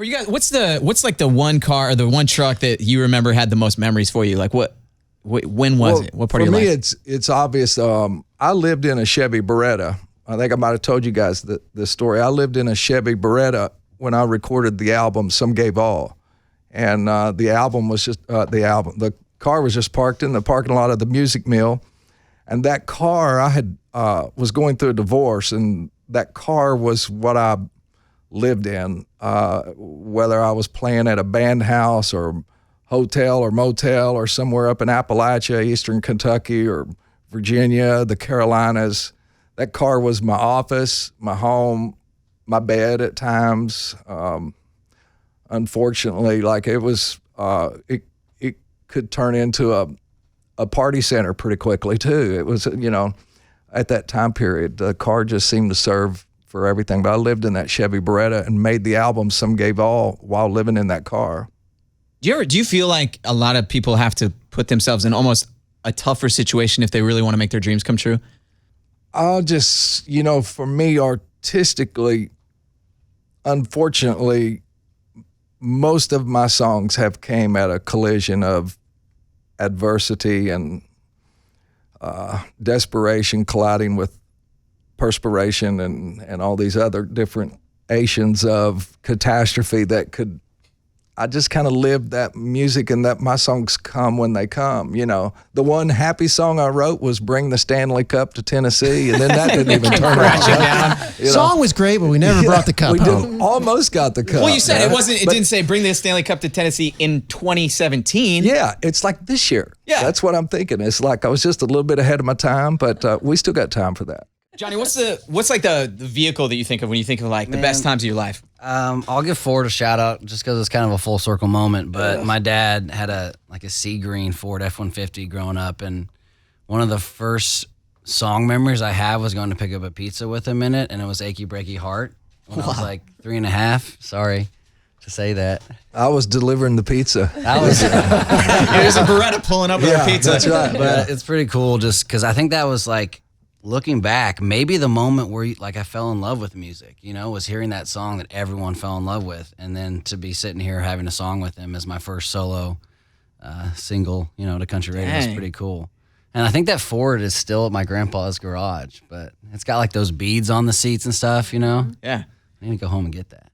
For you guys, what's like the one car or the one truck that you remember had the most memories for you? Like when was it? What part of your life? For me, it's obvious. I lived in a Chevy Beretta. I think I might have told you guys this story. I lived in a Chevy Beretta when I recorded the album "Some Gave All," and the album was just the car was just parked in the parking lot of the Music Mill, and that car I had was going through a divorce, and that car was what I lived in, whether I was playing at a band house or hotel or motel or somewhere up in Appalachia, Eastern Kentucky or Virginia, the Carolinas. That car was my office, my home, my bed at times. Unfortunately, like it was, it could turn into a party center pretty quickly too. It was, at that time period, the car just seemed to serve for everything. But I lived in that Chevy Beretta and made the album "Some Gave All" while living in that car. Do you feel like a lot of people have to put themselves in almost a tougher situation if they really want to make their dreams come true? I'll just, for me artistically, unfortunately, most of my songs have came at a collision of adversity and desperation colliding with perspiration and all these other different ations of catastrophe that could, I just kind of lived that music, and that my songs come when they come. The one happy song I wrote was "Bring the Stanley Cup to Tennessee," and then that didn't even turn around. Song was great, but we never brought the cup home. Almost got the cup. Well, you said it didn't say "Bring the Stanley Cup to Tennessee" in 2017. Yeah, it's like this year. Yeah, that's what I'm thinking. It's like I was just a little bit ahead of my time, but we still got time for that. Johnny, what's like the vehicle that you think of when you think of like the best times of your life? I'll give Ford a shout out just because it's kind of a full circle moment. But my dad had a sea green Ford F-150 growing up, and one of the first song memories I have was going to pick up a pizza with him in it, and it was "Achy Breaky Heart" when I was like 3.5. Sorry to say that. I was delivering the pizza. There's a Beretta pulling up with a pizza. That's right. But it's pretty cool just because I think that was like, looking back, maybe the moment where I fell in love with music, was hearing that song that everyone fell in love with. And then to be sitting here having a song with him as my first solo single, to country radio is pretty cool. And I think that Ford is still at my grandpa's garage, but it's got like those beads on the seats and stuff, Yeah. I need to go home and get that.